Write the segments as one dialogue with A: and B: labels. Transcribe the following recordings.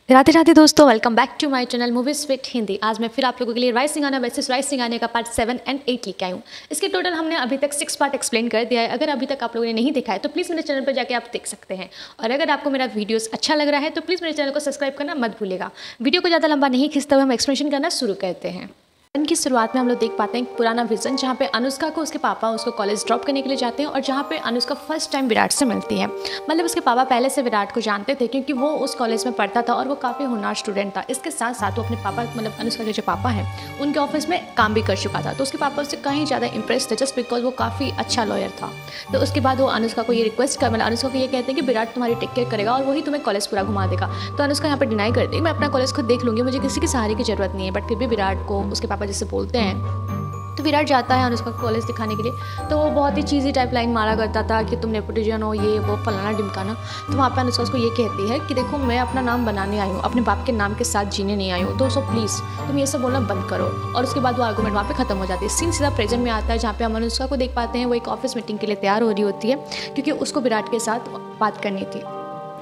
A: राधे राधे दोस्तों, welcome back to my channel movies with Hindi. आज मैं फिर आप लोगों के लिए राइस सिंघाना वर्सेस राइस सिंघाने का पार्ट 7 और 8 लेके आई हूँ। इसके टोटल हमने अभी तक 6 पार्ट एक्सप्लेन कर दिया है। अगर अभी तक आप लोगों ने नहीं देखा है तो प्लीज़ मेरे चैनल पर जाके आप देख सकते हैं। और अगर आपको मेरा वीडियोस अच्छा लग रहा है तो प्लीज़ मेरे चैनल को सब्सक्राइब करना मत भूलिएगा। वीडियो को ज़्यादा लंबा नहीं खींचते हुए हम एक्सप्लेनेशन करना शुरू करते हैं। की शुरुआत में हम लोग देख पाते हैं एक पुराना विजन, जहाँ पे अनुष्का को उसके पापा उसको कॉलेज ड्रॉप करने के लिए जाते हैं और जहाँ पे अनुष्का फर्स्ट टाइम विराट से मिलती है। मतलब उसके पापा पहले से विराट को जानते थे क्योंकि वो उस कॉलेज में पढ़ता था और वो काफ़ी होनहार स्टूडेंट था। इसके साथ साथ वो अपने पापा मतलब अनुष्का के जो पापा हैं उनके ऑफिस में काम भी कर चुका था, तो उसके पापा उससे कहीं ज़्यादा इंप्रेस थे जस्ट बिकॉज वो काफ़ी अच्छा लॉयर था। तो उसके बाद वो अनुष्का को ये रिक्वेस्ट कर मतलब अनुष्का को ये कहते हैं कि विराट तुम्हारी टेक केयर करेगा और वही तुम्हें कॉलेज पूरा घुमा देगा। तो अनुष्का यहाँ पर डिनाई करती है, मैं अपना कॉलेज खुद देख लूँगी, मुझे किसी के सहारे की जरूरत नहीं है। बट फिर भी विराट को उसके पापा जैसे बोलते हैं तो विराट जाता है अनुष्का को कॉलेज दिखाने के लिए। तो वो बहुत ही चीज़ी टाइप लाइन मारा करता था कि तुम नेपोटिजन हो, ये वो फलाना ढिमकाना। तो वहाँ पे अनुष्का उसको ये कहती है कि देखो मैं अपना नाम बनाने आई हूँ, अपने बाप के नाम के साथ जीने नहीं आई हूँ, तो सो प्लीज़ तुम ये सब बोलना बंद करो। और उसके बाद वो आर्गूमेंट वहाँ पे खत्म हो जाती है। सीन सीधा प्रेजेंट में आता है जहाँ पे हम अनुष्का को देख पाते हैं वो एक ऑफिस मीटिंग के लिए तैयार हो रही होती है क्योंकि उसको विराट के साथ बात करनी थी,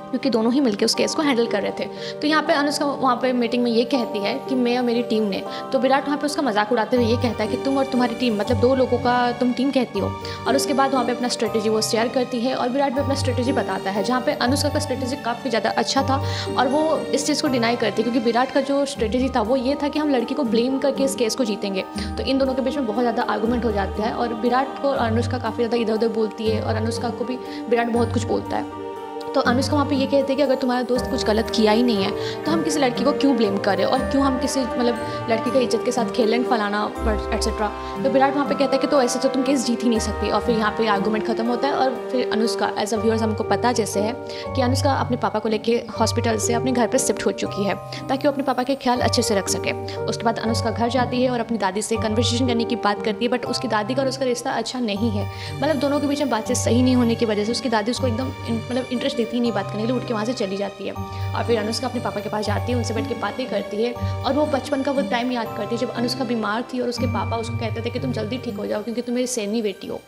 A: क्योंकि दोनों ही मिलकर उस केस को हैंडल कर रहे थे। तो यहाँ पे अनुष्का वहाँ पे मीटिंग में ये कहती है कि मैं और मेरी टीम ने, तो विराट वहाँ पे उसका मजाक उड़ाते हुए ये कहता है कि तुम और तुम्हारी टीम मतलब 2 लोगों का तुम टीम कहती हो। और उसके बाद वहाँ पे अपना स्ट्रेटेजी वो शेयर करती है और विराट भी अपना स्ट्रेटेजी बताता है, जहाँ पे अनुष्का का स्ट्रेटेजी काफ़ी ज़्यादा अच्छा था और वो इस चीज़ को डिनाई करती है क्योंकि विराट का जो स्ट्रेटेजी था वो ये था कि हम लड़की को ब्लेम करके इस केस को जीतेंगे। तो इन दोनों के बीच में बहुत ज़्यादा आर्गूमेंट हो जाता है और विराट को अनुष्का काफ़ी ज़्यादा इधर उधर बोलती है और अनुष्का को भी विराट बहुत कुछ बोलता है। तो अनुष्का वहाँ पे ये कहते हैं कि अगर तुम्हारा दोस्त कुछ गलत किया ही नहीं है तो हम किसी लड़की को क्यों ब्लेम करें और क्यों हम किसी मतलब लड़की का इज्जत के साथ खेलें फलाना एटसेट्रा। तो विराट वहाँ पे कहता है कि तो ऐसे तो तुम केस जीत ही नहीं सकती। और फिर यहाँ पे आर्गूमेंट खत्म होता है और फिर अनुष्का एज अ व्यूअर्स हमको पता जैसे है कि अनुष्का अपने पापा को लेके हॉस्पिटल से अपने घर पर शिफ्ट हो चुकी है ताकि वो अपने पापा के ख्याल अच्छे से रख सके। उसके बाद अनुष्का घर जाती है और अपनी दादी से कन्वर्सेशन करने की बात करती है, बट उसकी दादी का और उसका रिश्ता अच्छा नहीं है। मतलब दोनों के बीच में बातचीत सही नहीं होने की वजह से उसकी दादी उसको एकदम मतलब इंटरेस्ट देती ही नहीं बात करने के लिए, उठ के वहाँ से चली जाती है। और फिर अनुष्का अपने पापा के पास जाती है, उनसे बैठ के बातें करती है और वो बचपन का वो टाइम याद करती है जब अनुष्का बीमार थी और उसके पापा उसको कहते थे कि तुम जल्दी ठीक हो जाओ क्योंकि तुम मेरी सेनी बेटी हो।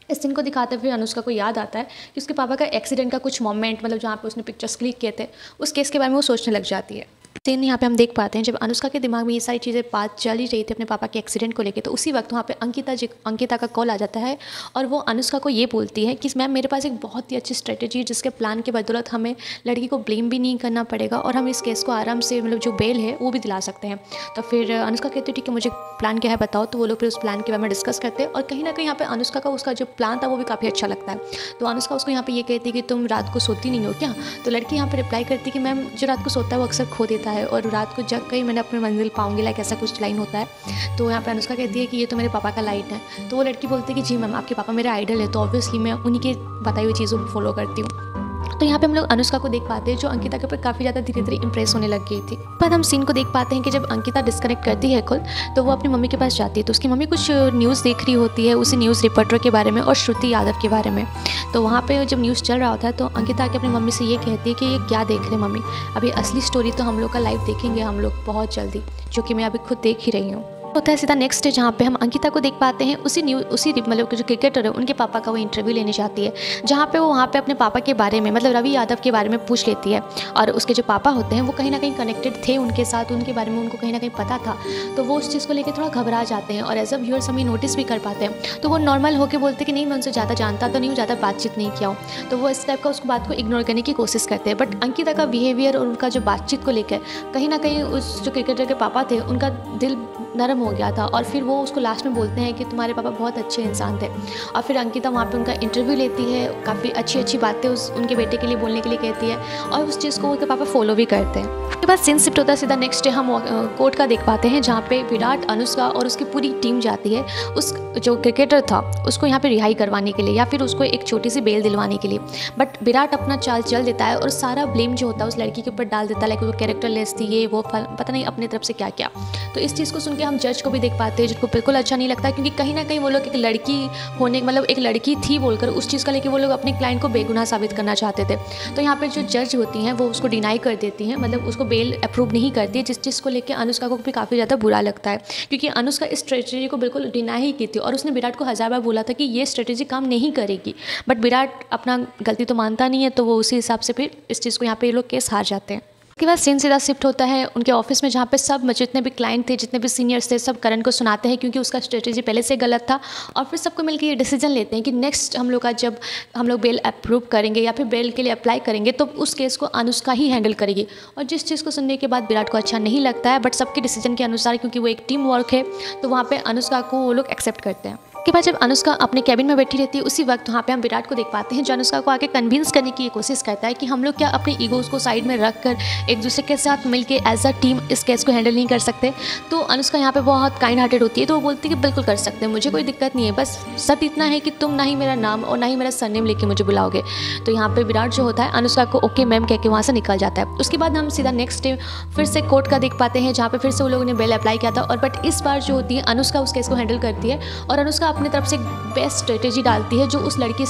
A: इस दिन को दिखाते हुए अनुष्का को याद आता है कि उसके पापा का एक्सीडेंट का कुछ मोमेंट मतलब जहाँ पे उसने पिक्चर्स क्लिक किए थे उस केस के बारे में वो सोचने लग जाती है। सीन यहाँ पे हम देख पाते हैं जब अनुष्का के दिमाग में ये सारी चीज़ें बात चल ही रही थी अपने पापा के एक्सीडेंट को लेके, तो उसी वक्त वहाँ पे अंकिता का कॉल आ जाता है और वो अनुष्का को ये बोलती है कि मैम मेरे पास एक बहुत ही अच्छी स्ट्रेटेजी है जिसके प्लान के बदौलत हमें लड़की को ब्लेम भी नहीं करना पड़ेगा और हम इस केस को आराम से मतलब जो बेल है वो भी दिला सकते हैं। तो फिर अनुष्का कहती है ठीक है मुझे प्लान क्या है बताओ। तो वो लोग फिर उस प्लान के बारे में डिस्कस करते हैं और कहीं ना कहीं यहाँ पे अनुष्का का उसका जो प्लान था वो भी काफ़ी अच्छा लगता है। तो अनुष्का उसको यहाँ पे ये कहती है कि तुम रात को सोती नहीं हो क्या। तो लड़की यहाँ पे रिप्लाई करती है कि मैम जो रात को सोता है वो अक्सर खो देता है और रात को जग कहीं मैंने अपनी मंजिल पाऊंगी लाइक ऐसा कुछ लाइन होता है। तो यहाँ पे अनुष्का कहती है कि ये तो मेरे पापा का लाइट है। तो वो लड़की बोलती है कि जी मैम आपके पापा मेरे आइडल है, तो ऑब्वियसली मैं उन्हीं के बताई हुई चीज़ों को फॉलो करती हूँ। तो यहाँ पे हम लोग अनुष्का को देख पाते हैं जो अंकिता के ऊपर काफ़ी ज़्यादा धीरे धीरे इंप्रेस होने लग गई थी। बाद हम सीन को देख पाते हैं कि जब अंकिता डिस्कनेक्ट करती है खुद तो वो अपनी मम्मी के पास जाती है। तो उसकी मम्मी कुछ न्यूज़ देख रही होती है, उसी न्यूज़ रिपोर्टर के बारे में और श्रुति यादव के बारे में। तो वहाँ पे जब न्यूज़ चल रहा होता है तो अंकिता आके अपनी मम्मी से ये कहती है कि ये क्या देख रहे मम्मी, अभी असली स्टोरी तो हम लोग का लाइव देखेंगे हम लोग बहुत जल्दी, जो कि मैं अभी खुद देख ही रही हूँ। होता है सीधा नेक्स्ट डे जहाँ पे हम अंकिता को देख पाते हैं उसी मतलब जो क्रिकेटर है उनके पापा का वो इंटरव्यू लेने जाती है, जहाँ पे वो वहाँ पे अपने पापा के बारे में मतलब रवि यादव के बारे में पूछ लेती है। और उसके जो पापा होते हैं वो कहीं ना कहीं कनेक्टेड थे उनके साथ, उनके बारे में उनको कहीं ना कहीं पता था। तो वो उस चीज़ को लेकर थोड़ा घबरा जाते हैं और एज अ व्यूअर्स हम ये नोटिस भी कर पाते हैं। तो वो नॉर्मल होकर बोलते कि नहीं मैं उनसे ज़्यादा जानता तो नहीं हूँ, ज़्यादा बातचीत नहीं किया हूँ। तो वो इस टाइप का उसको बात को इग्नोर करने की कोशिश करते हैं। बट अंकिता का बिहेवियर और उनका जो बातचीत को लेकर कहीं ना कहीं उस जो क्रिकेटर के पापा थे उनका दिल नरम हो गया था और फिर वो उसको लास्ट में बोलते हैं कि तुम्हारे पापा बहुत अच्छे इंसान थे। और फिर अंकिता वहाँ पे उनका इंटरव्यू लेती है, काफ़ी अच्छी अच्छी बातें उनके बेटे के लिए बोलने के लिए कहती है और उस चीज़ को उनके पापा फॉलो भी करते हैं। उसके बाद सीन शिफ्ट होता है सीधा नेक्स्ट डे हम कोर्ट का देख पाते हैं जहाँ पे विराट, अनुष्का और उसकी पूरी टीम जाती है उस जो क्रिकेटर था उसको यहाँ पे रिहाई करवाने के लिए या फिर उसको एक छोटी सी बेल दिलवाने के लिए। बट विराट अपना चाल चल देता है और सारा ब्लेम जो होता है उस लड़की के ऊपर डाल देता है, लाइक वो कैरेक्टर लेस थी ये वो पता नहीं अपनी तरफ से क्या क्या। तो इस चीज़ को सुन के हम जज को भी देख पाते हैं जिनको बिल्कुल अच्छा नहीं लगता क्योंकि कहीं ना कहीं वो लोग एक लड़की होने मतलब एक लड़की थी बोलकर उस चीज़ का लेके वो लोग अपने क्लाइंट को बेगुनाह साबित करना चाहते थे। तो यहाँ पे जो जज होती हैं वो उसको डिनाई कर देती हैं, मतलब उसको बेल अप्रूव नहीं करती है, जिस चीज़ को लेकर अनुष्का को भी काफ़ी ज़्यादा बुरा लगता है क्योंकि अनुष्का इस स्ट्रेटेजी को बिल्कुल डिनाई ही की थी और उसने विराट को 1000 बार बोला था कि ये स्ट्रेटेजी काम नहीं करेगी। बट विराट अपना गलती तो मानता नहीं है, तो वो उसी हिसाब से फिर इस चीज़ को यहाँ पे ये लोग केस हार जाते हैं। उसके बाद सीन सीधा शिफ्ट होता है उनके ऑफिस में, जहाँ पे सब जितने भी क्लाइंट थे, जितने भी सीनियर्स थे, सब करण को सुनाते हैं क्योंकि उसका स्ट्रेटेजी पहले से गलत था। और फिर सबको मिलकर ये डिसीजन लेते हैं कि नेक्स्ट हम लोग का जब हम लोग बेल अप्रूव करेंगे या फिर बेल के लिए अप्लाई करेंगे तो उस केस को अनुष्का ही हैंडल करेगी। और जिस चीज़ को सुनने के बाद विराट को अच्छा नहीं लगता है, बट सबके डिसीजन के अनुसार क्योंकि वो एक टीम वर्क है तो वहाँ पर अनुष्का को वो लोग एक्सेप्ट करते हैं। के बाद जब अनुष्का अपने कैबिन में बैठी रहती है उसी वक्त वहाँ पे हम विराट को देख पाते हैं जो अनुष्का को आके कन्विंस करने की कोशिश करता है कि हम लोग क्या अपने ईगोज़ को साइड में रख कर एक दूसरे के साथ मिलकर एज अ टीम इस केस को हैंडल नहीं कर सकते। तो अनुष्का यहाँ पे बहुत काइंड हार्टेड होती है, तो वो बोलती है कि बिल्कुल कर सकते हैं, मुझे कोई दिक्कत नहीं है, बस शर्त इतना है कि तुम ना ही मेरा नाम और ना ही मेरा सरनेम लेके मुझे बुलाओगे। तो यहाँ पर विराट जो होता है अनुष्का को ओके मैम कह के वहाँ से निकल जाता है। उसके बाद हम सीधा नेक्स्ट डे फिर से कोर्ट का देख पाते हैं जहाँ पर फिर से वो लोगों ने बेल अप्लाई किया था। और बट इस बार जो होती है अनुष्का उस केस को हैंडल करती है और अनुष्का अपनी तरफ से बेस्ट स्ट्रेटेजी डालती है जो उस लड़की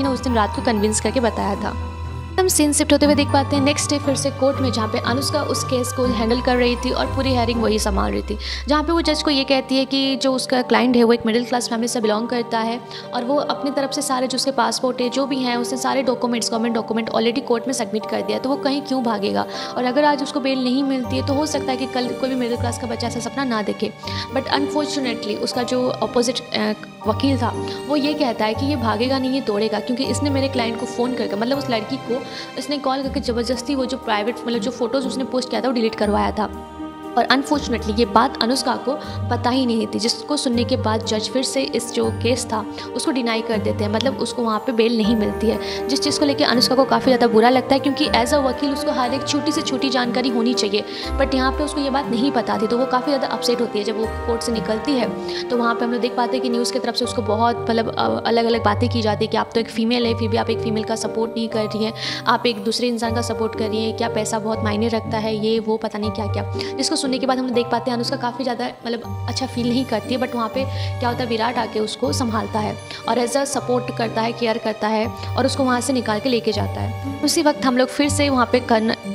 A: ने उस दिन रात को कन्विंस करके बताया था। हम सीन शिफ्ट होते हुए देख पाते हैं नेक्स्ट डे फिर से कोर्ट में, जहाँ पे अनुष्का उस केस को हैंडल कर रही थी और पूरी हेयरिंग वही संभाल रही थी। जहाँ पे वो जज को ये कहती है कि जो उसका क्लाइंट है वो एक मिडिल क्लास फैमिली से बिलोंग करता है और वो अपनी तरफ से सारे जो उसके पासपोर्ट है जो भी हैं उसने सारे documents government document already court में सबमिट कर दिया है, तो वो कहीं क्यों भागेगा। और अगर आज उसको बेल नहीं मिलती है तो हो सकता है कि कल कोई भी मिडिल क्लास का बच्चा ऐसा सपना ना देखे। बट अनफॉर्चुनेटली उसका जो अपोजिट वकील था वो ये कहता है कि ये भागेगा नहीं, ये दौड़ेगा, क्योंकि इसने मेरे क्लाइंट को फ़ोन करके मतलब उस लड़की को इसने कॉल करके ज़बरदस्ती वो जो प्राइवेट मतलब जो फ़ोटोज़ उसने पोस्ट किया था वो डिलीट करवाया था। और अनफॉर्चुनेटली ये बात अनुष्का को पता ही नहीं थी, जिसको सुनने के बाद जज फिर से इस जो केस था उसको डिनाई कर देते हैं, मतलब उसको वहाँ पे बेल नहीं मिलती है, जिस चीज़ को लेकर अनुष्का को काफ़ी ज़्यादा बुरा लगता है क्योंकि एज अ वकील उसको हर एक छोटी से छोटी जानकारी होनी चाहिए। बट यहाँ पे उसको ये बात नहीं पता थी, तो वो काफ़ी ज़्यादा अपसेट होती है। जब वो कोर्ट से निकलती है तो वहाँ पर हम लोग देख पाते हैं कि न्यूज़ की तरफ से उसको बहुत मतलब अलग अलग बातें की जाती है कि आप तो एक फ़ीमेल है, फिर भी आप एक फ़ीमेल का सपोर्ट नहीं कर रही हैं, आप एक दूसरे इंसान का सपोर्ट कर रही हैं, क्या पैसा बहुत मायने रखता है, ये वो पता नहीं क्या क्या। जिसको सुनने के बाद हम देख पाते हैं अनुष्का काफ़ी ज़्यादा मतलब अच्छा फील नहीं करती है। बट वहाँ पे क्या होता है, विराट आके उसको संभालता है और एज अ सपोर्ट करता है, केयर करता है और उसको वहाँ से निकाल के लेके जाता है। उसी वक्त हम लोग फिर से वहाँ पे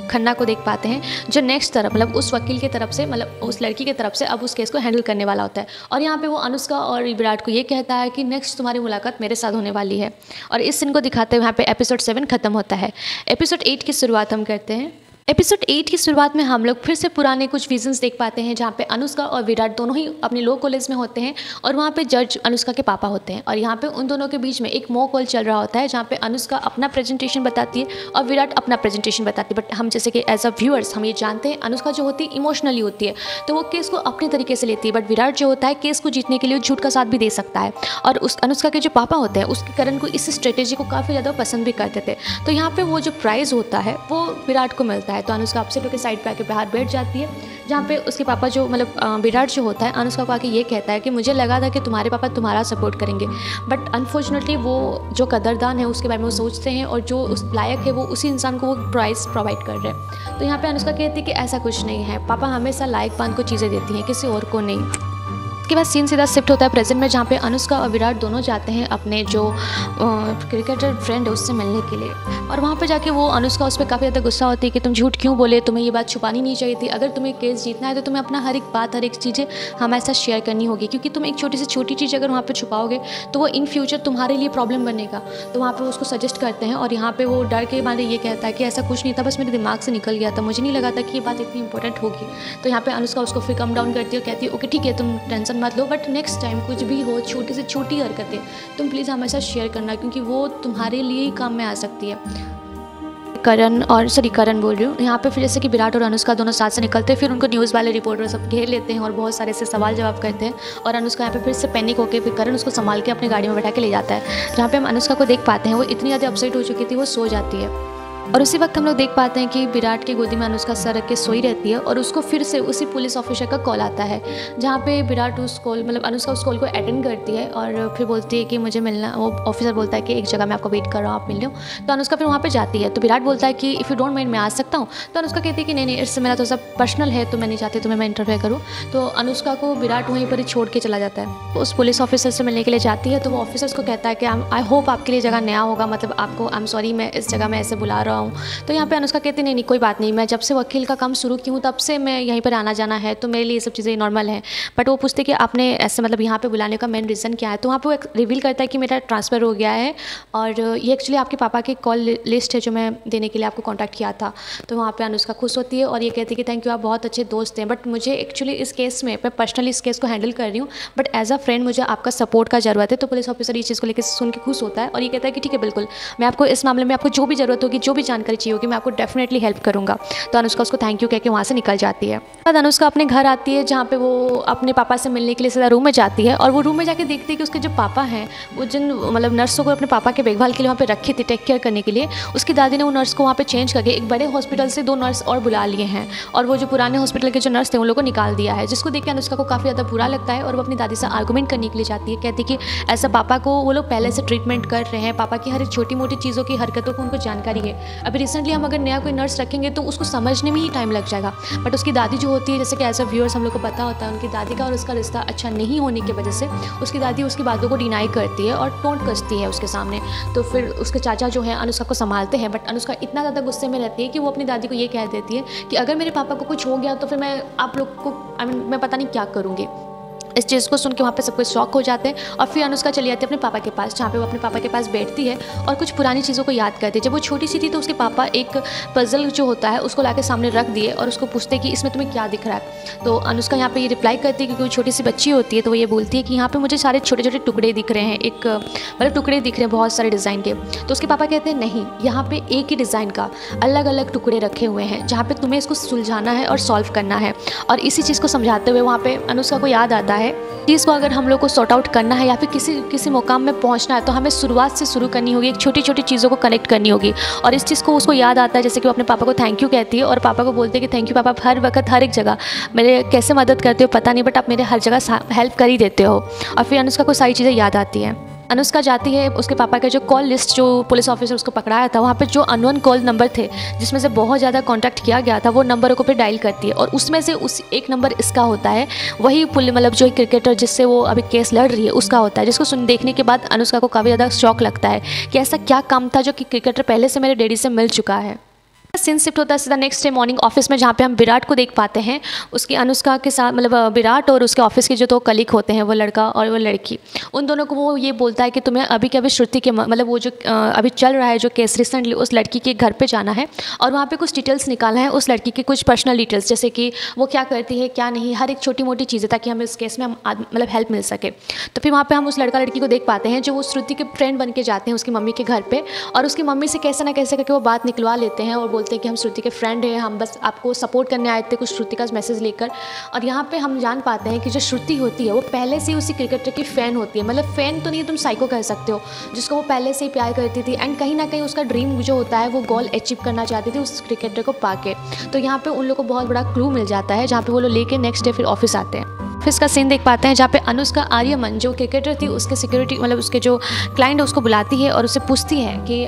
A: खन्ना को देख पाते हैं जो नेक्स्ट तरफ मतलब उस वकील की तरफ से मतलब उस लड़की की तरफ से अब उस केस को हैंडल करने वाला होता है। और यहाँ पे वो अनुष्का और विराट को ये कहता है कि नेक्स्ट तुम्हारी मुलाकात मेरे साथ होने वाली है। और इस सीन को दिखाते हुए यहाँ पे एपिसोड 7 खत्म होता है। एपिसोड 8 की शुरुआत हम करते हैं। एपिसोड 8 की शुरुआत में हम लोग फिर से पुराने कुछ विजन्स देख पाते हैं जहाँ पे अनुष्का और विराट दोनों ही अपने लॉ कॉलेज में होते हैं और वहाँ पे जज अनुष्का के पापा होते हैं। और यहाँ पे उन दोनों के बीच में एक मॉक कॉल चल रहा होता है जहाँ पे अनुष्का अपना प्रेजेंटेशन बताती है और विराट अपना प्रेजेंटेशन बताती है। बट हम जैसे कि एज अ व्यूअर्स हम ये जानते हैं अनुष्का जो होती है इमोशनली होती है, तो वो केस को अपने तरीके से लेती है। बट विराट जो होता है केस को जीतने के लिए झूठ का साथ भी दे सकता है। और उस अनुष्का के जो पापा होते हैं उसके करण को इस स्ट्रेटेजी को काफ़ी ज़्यादा पसंद भी करते थे। तो यहाँ पर वो जो प्राइज़ होता है वो विराट को मिलता है। तो अनुष्का अपसेट के साइड पे आके बाहर बैठ जाती है, जहाँ पे उसके पापा जो मतलब विराट जो होता है अनुष्का को आके ये कहता है कि मुझे लगा था कि तुम्हारे पापा तुम्हारा सपोर्ट करेंगे, बट अनफॉर्चुनेटली वो जो कदरदान है उसके बारे में वो सोचते हैं और जो उस लायक है वो उसी इंसान को वो प्राइज़ प्रोवाइड कर रहे हैं। तो यहाँ पे अनुष्का कहती है कि ऐसा कुछ नहीं है, पापा हमेशा लायक बांध को चीज़ें देती हैं, किसी और को नहीं। उसके बाद सीन सीधा शिफ्ट होता है प्रेजेंट में, जहाँ पे अनुष्का और विराट दोनों जाते हैं अपने जो क्रिकेटर फ्रेंड है उससे मिलने के लिए। और वहाँ पे जाके वो अनुष्का उस पर काफ़ी ज़्यादा गुस्सा होती है कि तुम झूठ क्यों बोले, तुम्हें ये बात छुपानी नहीं चाहिए थी, अगर तुम्हें केस जीतना है तो तुम्हें अपना हर एक बात हर एक चीज़ें हमारे साथ शेयर करनी होगी, क्योंकि तुम एक छोटी से छोटी चीज़ अगर वहाँ पर छुपाओगे तो वो इन फ्यूचर तुम्हारे लिए प्रॉब्लम बनेगा। तो वहाँ पर उसको सजेस्ट करते हैं और यहाँ पर वो डर के मारे ये कहता है कि ऐसा कुछ नहीं था, बस मेरे दिमाग से निकल गया था, मुझे नहीं लगा था कि ये बात इतनी इंपॉर्टेंट होगी। तो यहाँ पर अनुष्का उसको फिर कम डाउन करती है और कहती है ओके ठीक है तुम टेंशन मत लो, बट नेक्स्ट टाइम कुछ भी हो छोटी से छोटी हरकतें तुम प्लीज़ हमेशा शेयर करना, क्योंकि वो तुम्हारे लिए ही काम में आ सकती है। करण बोल रही हूँ यहाँ पे। फिर जैसे कि विराट और अनुष्का दोनों साथ से निकलते हैं, फिर उनको न्यूज़ वाले रिपोर्टर सब घेर लेते हैं और बहुत सारे से सवाल जवाब करते हैं। और अनुष्का यहाँ पे फिर से पैनिक होकर फिर करण उसको संभाल के अपनी गाड़ी में बैठा के ले जाता है, जहाँ पे हम अनुष्का को देख पाते हैं वो इतनी ज़्यादा अपसेट हो चुकी थी वो सो जाती है। और उसी वक्त हम लोग देख पाते हैं कि विराट की गोदी में अनुष्का सर रख के सोई रहती है और उसको फिर से उसी पुलिस ऑफिसर का कॉल आता है, जहाँ पे विराट उस कॉल मतलब अनुष्का उस कॉल को अटेंड करती है और फिर बोलती है कि मुझे मिलना। वो ऑफिसर बोलता है कि एक जगह मैं आपको वेट कर रहा हूँ, आप मिल लो। तो अनुष्का फिर वहाँ पे जाती है, तो विराट बोलता है कि इफ़ यू डोंट माइंड मैं आ सकता हूँ। तो अनुष्का कहती है कि नहीं इससे मेरा तो सब पर्सनल है, तो मैं नहीं चाहती तुम्हें मैं इंटरफेयर करूँ। तो अनुष्का को विराट वहीं पर ही छोड़ के चला जाता है। उस पुलिस ऑफिसर से मिलने के लिए जाती है, तो वो ऑफिसर को कहता है कि आई होप आपके लिए जगह नया होगा, मतलब आपको आई एम सॉरी मैं इस जगह में ऐसे बुला रहा रहा हूँ। तो यहाँ पे अनुष्का कहती नहीं कोई बात नहीं, मैं जब से वकील का काम शुरू की हूँ तब से मैं यहीं पर आना जाना है, तो मेरे लिए ये सब चीज़ें नॉर्मल है। बट वो पूछते कि आपने ऐसे मतलब यहाँ पे बुलाने का मेन रीज़न क्या है। तो वहाँ पे वो रिवील करता है कि मेरा ट्रांसफ़र हो गया है और ये एक्चुअली आपके पापा की कॉल लिस्ट है जो मैं देने के लिए आपको कॉन्टैक्ट किया था। तो वहाँ पे अनुष्का खुश होती है और ये कहती है कि थैंक यू, आप बहुत अच्छे दोस्त हैं, बट मुझे एक्चुअली इस केस में मैं पर्सनली इस केस को हैंडल कर रही हूँ, बट एज अ फ्रेंड मुझे आपका सपोर्ट का ज़रूरत है। तो पुलिस ऑफिसर ये चीज़ को लेकर सुन के खुश होता है और ये कहता है कि ठीक है बिल्कुल, मैं आपको इस मामले में आपको जो भी ज़रूरत होगी, जो भी जानकारी चाहिए होगी, मैं आपको डेफिनेटली हेल्प करूँगा। तो अनुष्का उसको थैंक यू कह के वहाँ से निकल जाती है। बाद अनुष्का अपने घर आती है जहाँ पे वो अपने पापा से मिलने के लिए सीधा रूम में जाती है और वो रूम में जाके देखती है कि उसके जो पापा हैं वो जिन मतलब नर्सों को अपने पापा के देखभाल के लिए वहाँ पे रखी थी, टेक केयर करने के लिए, उसकी दादी ने वो नर्स को वहाँ पे चेंज करके एक बड़े हॉस्पिटल से 2 नर्स और बुला लिए हैं और वो जो पुराने हॉस्पिटल के जो नर्स थे उन लोगों को निकाल दिया है, जिसको देख के अनुष्का को काफ़ी ज़्यादा बुरा लगता है और वो अपनी दादी से आर्गूमेंट करने के लिए जाती है। कहती कि ऐसा पापा को वो लोग पहले से ट्रीटमेंट कर रहे हैं, पापा की हर एक छोटी मोटी चीज़ों की हरकतों को उनको जानकारी है। अभी रिसेंटली हम अगर नया कोई नर्स रखेंगे तो उसको समझने में ही टाइम लग जाएगा। बट उसकी दादी जो होती है, जैसे कि एज अ व्यूअर्स हम लोग को पता होता है, उनकी दादी का और उसका रिश्ता अच्छा नहीं होने की वजह से उसकी दादी उसकी बातों को डिनाई करती है और टोंट कसती है उसके सामने। तो फिर उसके चाचा जो है अनुष्का को संभालते हैं, बट अनुष्का इतना ज़्यादा गुस्से में रहती है कि वो अपनी दादी को ये कह देती है कि अगर मेरे पापा को कुछ हो गया तो फिर मैं आप लोग को मैं पता नहीं क्या करूँगी। इस चीज़ को सुन के वहाँ पे सब कुछ शॉक हो जाते हैं और फिर अनुष्का चली जाती है अपने पापा के पास, जहाँ पे वो अपने पापा के पास बैठती है और कुछ पुरानी चीज़ों को याद करती है। जब वो छोटी सी थी तो उसके पापा एक पजल जो होता है उसको लाके सामने रख दिए और उसको पूछते कि इसमें तुम्हें क्या दिख रहा है। तो अनुष्का यहाँ पे ये रिप्लाई करती है, क्योंकि वो छोटी सी बच्ची होती है, तो वो ये बोलती है कि यहाँ पे मुझे सारे छोटे छोटे टुकड़े दिख रहे हैं, एक मतलब टुकड़े दिख रहे हैं बहुत सारे डिज़ाइन के। तो उसके पापा कहते हैं नहीं, यहाँ पे एक ही डिज़ाइन का अलग अलग टुकड़े रखे हुए हैं जहाँ पे तुम्हें इसको सुलझाना है और सॉल्व करना है। और इसी चीज़ को समझाते हुए वहाँ पे अनुष्का को याद आता है कि इसको अगर हम लोग को सॉर्ट आउट करना है या फिर किसी मुकाम में पहुंचना है तो हमें शुरुआत से शुरू करनी होगी, एक छोटी छोटी चीज़ों को कनेक्ट करनी होगी। और इस चीज़ को उसको याद आता है, जैसे कि वो अपने पापा को थैंक यू कहती है और पापा को बोलते हैं कि थैंक यू पापा, आप हर वक्त हर एक जगह मेरे कैसे मदद करते हो पता नहीं, बट आप मेरे हर जगह हेल्प कर ही देते हो। और फिर अनुष्का को सारी चीज़ें याद आती हैं। अनुष्का जाती है उसके पापा का जो कॉल लिस्ट जो पुलिस ऑफिसर उसको पकड़ाया था, वहाँ पे जो अननोन कॉल नंबर थे जिसमें से बहुत ज़्यादा कांटेक्ट किया गया था, वो नंबरों को फिर डायल करती है और उसमें से उस एक नंबर इसका होता है, वही मतलब जो क्रिकेटर जिससे वो अभी केस लड़ रही है उसका होता है। जिसको देखने के बाद अनुष्का को काफ़ी ज़्यादा शौक लगता है कि ऐसा क्या काम था जो कि क्रिकेटर पहले से मेरे डैडी से मिल चुका है। सीन शिफ्ट होता है सीधा नेक्स्ट डे मॉर्निंग ऑफिस में, जहाँ पे हम विराट को देख पाते हैं उसकी अनुष्का के साथ, मतलब विराट और उसके ऑफिस के जो 2 कलीग होते हैं, वो लड़का और वो लड़की, उन दोनों को वो ये बोलता है कि तुम्हें अभी के अभी श्रुति के मतलब वो जो अभी चल रहा है जो केस रिसेंटली, उस लड़की के घर पे जाना है और वहाँ पे कुछ डिटेल्स निकालना है उस लड़की की, कुछ पर्सनल डिटेल्स, जैसे कि वो क्या करती है क्या नहीं, हर एक छोटी मोटी चीज़ें, ताकि हमें इस केस में मतलब हेल्प मिल सके। तो फिर वहाँ पर हम उस लड़का लड़की को देख पाते हैं जो वो श्रुति के फ्रेंड बन के जाते हैं उसकी मम्मी के घर पर और उसकी मम्मी से कैसे ना कैसे करके वो बात निकलवा लेते हैं और बोलते हैं कि हम श्रुति के फ्रेंड है, हम बस आपको सपोर्ट करने आए थे कुछ श्रुति का मैसेज लेकर। और यहाँ पे हम जान पाते हैं कि जो श्रुति होती है वो पहले से ही उसी क्रिकेटर की फ़ैन होती है, मतलब फ़ैन तो नहीं, तुम साइको कह सकते हो, जिसको वो पहले से ही प्यार करती थी एंड कहीं ना कहीं उसका ड्रीम जो होता है वो गोल अचीव करना चाहती थी उस क्रिकेटर को पाके। तो यहाँ पे उन लोग को बहुत बड़ा क्लू मिल जाता है, जहाँ पे वो लोग लेके नेक्स्ट डे फिर ऑफिस आते हैं। फिर इसका सीन देख पाते हैं जहाँ पे अनुष्का आर्यमन जो क्रिकेटर थी उसके सिक्योरिटी मतलब उसके जो क्लाइंट है उसको बुलाती है और उससे पूछती है कि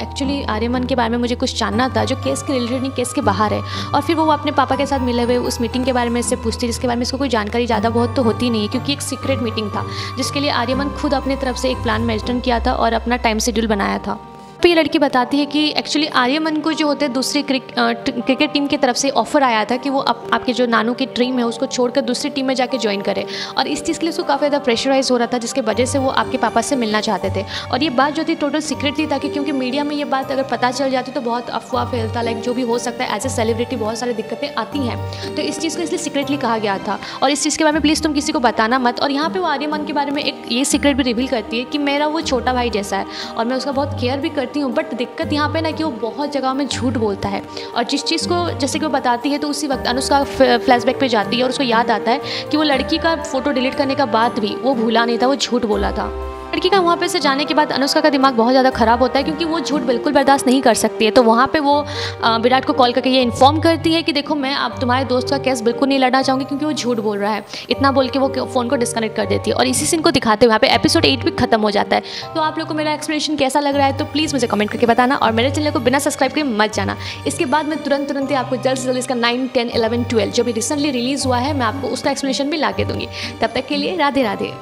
A: एक्चुअली आर्यमन के बारे में मुझे कुछ जानना था जो केस के रिलेटेड नहीं, केस के बाहर है। और फिर वो अपने पापा के साथ मिले हुए उस मीटिंग के बारे में इससे पूछती है, जिसके बारे में इसको कोई जानकारी ज़्यादा बहुत तो होती नहीं है, क्योंकि एक सीक्रेट मीटिंग था जिसके लिए आर्यमन खुद अपनी तरफ से एक प्लान मेंटेन किया था और अपना टाइम शेड्यूल बनाया था। तो ये लड़की बताती है कि एक्चुअली आर्यमन को जो होते हैं दूसरी क्रिकेट टीम की तरफ से ऑफर आया था कि वो आपके जो नानू की टीम है उसको छोड़कर दूसरी टीम में जाके ज्वाइन करे, और इस चीज़ के लिए उसको काफ़ी ज़्यादा प्रेशराइज हो रहा था, जिसके वजह से वो आपके पापा से मिलना चाहते थे। और ये बात जो थी टोटल सीक्रेट थी, ताकि क्योंकि मीडिया में ये बात अगर पता चल जाती तो बहुत अफवाह फैलता, लाइक जो भी हो सकता है, एज ए सेलिब्रिटी बहुत सारी दिक्कतें आती हैं। तो इस चीज़ को इसलिए सीक्रेटली कहा गया था और इस चीज़ के बारे में प्लीज़ तुम किसी को बताना मत। और यहाँ पर वो आर्यमन के बारे में एक ये सीक्रेट भी रिवील करती है कि मेरा वो छोटा भाई जैसा है और मैं उसका बहुत केयर भी करती हूँ, बट दिक्कत यहाँ पे ना कि वो बहुत जगह में झूठ बोलता है। और जिस चीज़ को जैसे कि वो बताती है तो उसी वक्त अनुष्का फ्लैशबैक पे जाती है और उसको याद आता है कि वो लड़की का फोटो डिलीट करने का बाद भी वो भूला नहीं था, वो झूठ बोला था। लड़की का वहाँ पे से जाने के बाद अनुष्का का दिमाग बहुत ज़्यादा ख़राब होता है, क्योंकि वो झूठ बिल्कुल बर्दाश्त नहीं कर सकती है। तो वहाँ पे वो विराट को कॉल करके ये इन्फॉर्म करती है कि देखो मैं अब तुम्हारे दोस्त का केस बिल्कुल नहीं लड़ना चाहूँगी क्योंकि वो झूठ बोल रहा है। इतना बोल के वो फ़ोन को डिस्कनेक्ट कर देती है और इसी सीन को दिखाते हुए यहाँ पे एपिसोड 8 भी खत्म हो जाता है। तो आप लोग को मेरा एक्सप्लेनेशन कैसा लग रहा है तो प्लीज़ मुझे कमेंट करके बताना और मेरे चैनल को बिना सब्सक्राइब करे मत जाना। इसके बाद मैं तुरंत ही आपको जल्द से जल्द इसका 9, 10, 11, 12 जो भी रिसेंटली रिलीज़ हुआ है मैं आपको उसका एक्सप्लेनेशन भी ला के दूँगी। तब तक के लिए राधे राधे।